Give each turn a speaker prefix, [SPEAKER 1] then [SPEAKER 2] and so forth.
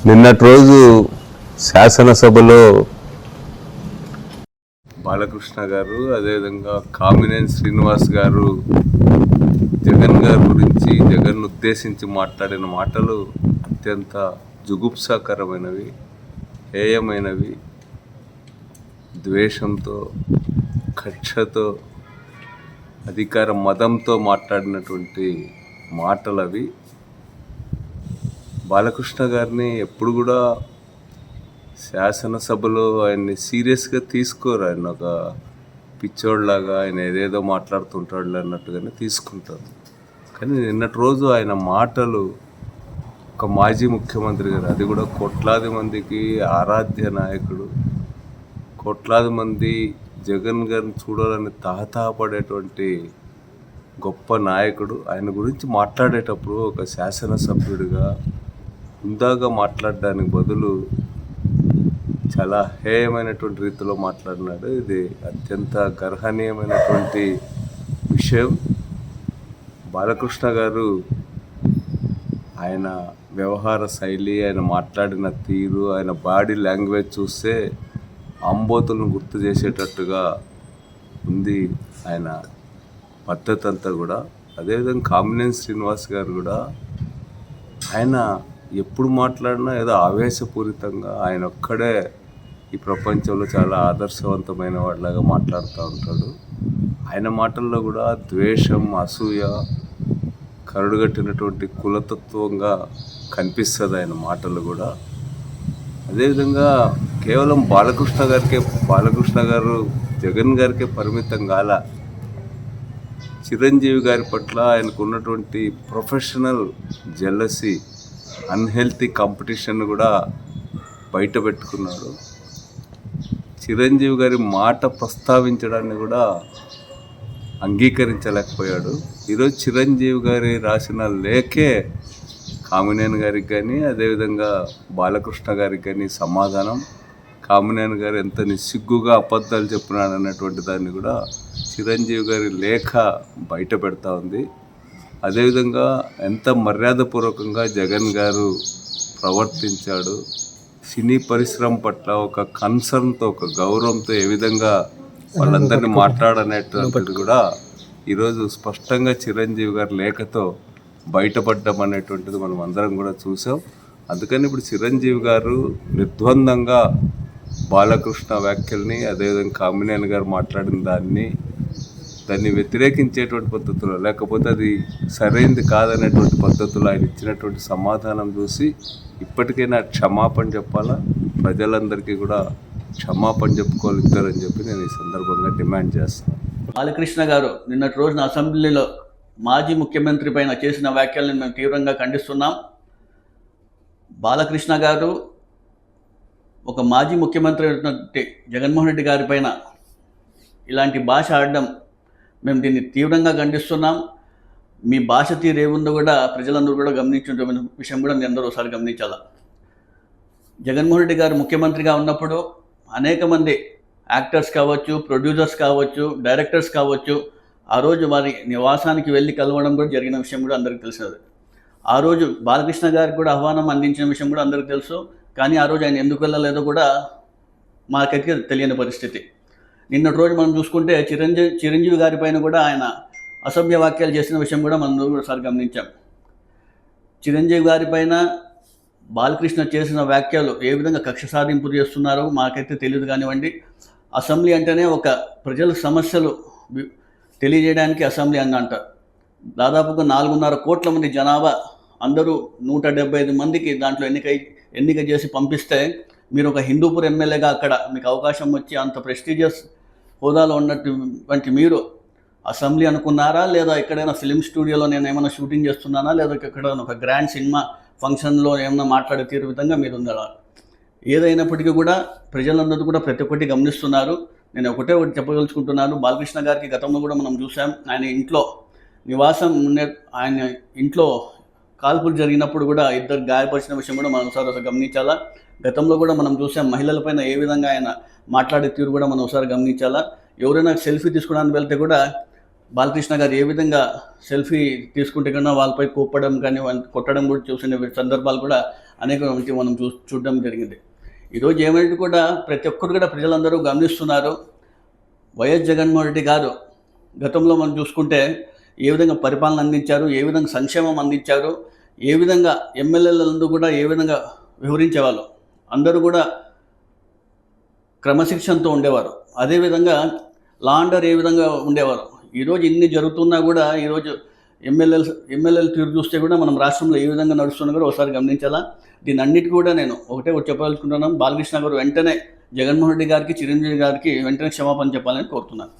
[SPEAKER 1] నిన్నటి రోజు శాసనసభలో బాలకృష్ణ గారు, అదేవిధంగా కామినేని శ్రీనివాస్ గారు జగన్ గారి గురించి, జగన్ ఉద్దేశించి మాట్లాడిన మాటలు అత్యంత జుగుప్సాకరమైనవి, హేయమైనవి, ద్వేషంతో, కక్షతో, అధికార మదంతో మాట్లాడినటువంటి మాటలు అవి. బాలకృష్ణ గారిని ఎప్పుడు కూడా శాసనసభలో ఆయన్ని సీరియస్గా తీసుకోరు. ఆయన ఒక పిచ్చోడ్లాగా ఆయన ఏదేదో మాట్లాడుతుంటాడు అన్నట్టుగానే తీసుకుంటారు. కానీ నిన్నటి రోజు ఆయన మాటలు, ఒక మాజీ ముఖ్యమంత్రి గారు, అది కూడా కోట్లాది మందికి ఆరాధ్య నాయకుడు, కోట్లాది మంది జగన్ గారిని చూడాలని తహతహపడేటువంటి గొప్ప నాయకుడు, ఆయన గురించి మాట్లాడేటప్పుడు ఒక శాసనసభ్యుడిగా హుందాగా మాట్లాడడానికి బదులు చాలా హేయమైనటువంటి రీతిలో మాట్లాడినాడు. ఇది అత్యంత గర్హనీయమైనటువంటి విషయం. బాలకృష్ణ గారు ఆయన వ్యవహార శైలి, ఆయన మాట్లాడిన తీరు, ఆయన బాడీ లాంగ్వేజ్ చూస్తే అంబోతులను గుర్తు చేసేటట్టుగా ఉంది ఆయన పద్ధతి అంతా కూడా. అదేవిధంగా కామినేని శ్రీనివాస్ గారు కూడా ఆయన ఎప్పుడు మాట్లాడినా ఏదో ఆవేశపూరితంగా, ఆయన ఒక్కడే ఈ ప్రపంచంలో చాలా ఆదర్శవంతమైన వాడిలాగా మాట్లాడుతూ ఉంటాడు. ఆయన మాటల్లో కూడా ద్వేషం, అసూయ, కరుడుగట్టినటువంటి కులతత్వంగా కనిపిస్తుంది ఆయన మాటలు కూడా. అదేవిధంగా కేవలం బాలకృష్ణ గారు జగన్ గారికే పరిమితం కాల, చిరంజీవి గారి పట్ల ఆయనకు ఉన్నటువంటి ప్రొఫెషనల్ జెలసీ, అన్హెల్తీ కాంపిటీషన్ కూడా బయట పెట్టుకున్నాడు. చిరంజీవి గారి మాట ప్రస్తావించడాన్ని కూడా అంగీకరించలేకపోయాడు. ఈరోజు చిరంజీవి గారి రాసిన లేఖే కామినేని గారికి కానీ, అదేవిధంగా బాలకృష్ణ గారికి కానీ సమాధానం. కామినేని గారు ఎంత నిస్సిగ్గుగా అబద్ధాలు చెప్పినాడు అన్నటువంటి దాన్ని కూడా చిరంజీవి గారి లేఖ బయట పెడతా ఉంది. అదేవిధంగా ఎంత మర్యాదపూర్వకంగా జగన్ గారు ప్రవర్తించాడు, సినీ పరిశ్రమ పట్ల ఒక కన్సర్న్తో, ఒక గౌరవంతో ఏ విధంగా వాళ్ళందరినీ మాట్లాడనేటువంటిది కూడా ఈరోజు స్పష్టంగా చిరంజీవి గారి లేఖతో బయటపడ్డం అనేటువంటిది మనం అందరం కూడా చూసాం. అందుకని ఇప్పుడు చిరంజీవి గారు నిర్ద్వందంగా బాలకృష్ణ వ్యాఖ్యల్ని, అదేవిధంగా కామినేని గారు మాట్లాడిన దాన్ని వ్యతిరేకించేటువంటి పద్ధతిలో, లేకపోతే అది సరైనది కాదనేటువంటి పద్ధతిలో ఆయన ఇచ్చినటువంటి సమాధానం చూసి ఇప్పటికైనా క్షమాపణ చెప్పాలా, ప్రజలందరికీ కూడా క్షమాపణ చెప్పుకోగలుగుతారని చెప్పి నేను ఈ సందర్భంగా డిమాండ్ చేస్తాను.
[SPEAKER 2] బాలకృష్ణ గారు నిన్నటి రోజున అసెంబ్లీలో మాజీ ముఖ్యమంత్రి పైన చేసిన వ్యాఖ్యలను మేము తీవ్రంగా ఖండిస్తున్నాం. బాలకృష్ణ గారు ఒక మాజీ ముఖ్యమంత్రి జగన్మోహన్ రెడ్డి గారి పైన ఇలాంటి భాష ఆడడం, మేము దీన్ని తీవ్రంగా ఖండిస్తున్నాం. మీ భాష తీరు ఏముందో కూడా ప్రజలందరూ కూడా గమనించిన విషయం కూడా మీ అందరూ ఒకసారి గమనించాలా. జగన్మోహన్ రెడ్డి గారు ముఖ్యమంత్రిగా ఉన్నప్పుడు అనేక మంది యాక్టర్స్ కావచ్చు, ప్రొడ్యూసర్స్ కావచ్చు, డైరెక్టర్స్ కావచ్చు, ఆ రోజు వారి నివాసానికి వెళ్ళి కలవడం కూడా జరిగిన విషయం కూడా అందరికీ తెలిసినది. ఆ రోజు బాలకృష్ణ గారికి కూడా ఆహ్వానం అందించిన విషయం కూడా అందరికీ తెలుసు. కానీ ఆ రోజు ఆయన ఎందుకు వెళ్ళలేదో కూడా మాకైతే తెలియని పరిస్థితి. నిన్నటి రోజు మనం చూసుకుంటే చిరంజీవి గారి పైన కూడా ఆయన అసభ్య వ్యాఖ్యలు చేసిన విషయం కూడా మనం ఒకసారి గమనించాం. చిరంజీవి గారి పైన బాలకృష్ణ చేసిన వ్యాఖ్యలు ఏ విధంగా కక్ష సాధింపు చేస్తున్నారో మాకైతే తెలియదు కానివ్వండి. అసెంబ్లీ అంటేనే ఒక ప్రజల సమస్యలు తెలియజేయడానికి అసెంబ్లీ అని అంటారు. దాదాపుగా 4.5 కోట్ల మంది జనాభా, అందరూ 175 మందికి దాంట్లో ఎన్నిక చేసి పంపిస్తే మీరు ఒక హిందూపూర్ ఎమ్మెల్యేగా అక్కడ మీకు అవకాశం వచ్చి అంత ప్రెస్టీజియస్ హోదాలో ఉన్నటువంటి మీరు అసెంబ్లీ అనుకున్నారా, లేదా ఎక్కడైనా ఫిలిం స్టూడియోలో నేను ఏమైనా షూటింగ్ చేస్తున్నానా, లేదా ఎక్కడ ఒక గ్రాండ్ సినిమా ఫంక్షన్లో ఏమైనా మాట్లాడే తీరు విధంగా మీరు ఉండాలి. ఏదైనప్పటికీ కూడా ప్రజలందరూ కూడా ప్రతి ఒక్కటి గమనిస్తున్నారు. నేను ఒకటి చెప్పదలుచుకుంటున్నాను. బాలకృష్ణ గారికి గతంలో కూడా మనం చూసాం, ఆయన ఇంట్లో నివాసం ఆయన ఇంట్లో కాల్పులు జరిగినప్పుడు కూడా 2 గాయపరిచిన విషయం కూడా మనం ఒకసారి గమనించాలా. గతంలో కూడా మనం చూసాం, మహిళలపైన ఏ విధంగా ఆయన మాట్లాడే తీరు కూడా మనం ఒకసారి గమనించాలా. ఎవరైనా సెల్ఫీ తీసుకోవడానికి వెళ్తే కూడా బాలకృష్ణ గారు ఏ విధంగా సెల్ఫీ తీసుకుంటే కన్నా వాళ్ళపై కోప్పడం కానీ కొట్టడం కూడా చూసిన సందర్భాలు కూడా అనేక మనం చూడడం జరిగింది. ఈరోజు ఏమైనా కూడా ప్రతి ఒక్కరు కూడా ప్రజలందరూ గమనిస్తున్నారు. వైఎస్ జగన్మోహన్ రెడ్డి గారు గతంలో మనం చూసుకుంటే ఏ విధంగా పరిపాలన అందించారు, ఏ విధంగా సంక్షేమం అందించారు, ఏ విధంగా ఎమ్మెల్యేలందరూ కూడా ఏ విధంగా వివరించేవాళ్ళు, అందరూ కూడా క్రమశిక్షణతో ఉండేవారు. అదేవిధంగా లా అండ్ ఆర్డర్ ఏ విధంగా ఉండేవారు. ఈరోజు ఇన్ని జరుగుతున్నా కూడా ఈరోజు ఎమ్మెల్యేలు తీరు చూస్తే కూడా మనం రాష్ట్రంలో ఏ విధంగా నడుస్తున్నా కూడా ఒకసారి గమనించాలా. దీని అన్నిటి కూడా నేను ఒకటే చెప్పాలనుకుంటున్నాను, బాలకృష్ణ గారు వెంటనే జగన్మోహన్ రెడ్డి గారికి, చిరంజీవి గారికి వెంటనే క్షమాపణ చెప్పాలని కోరుతున్నాను.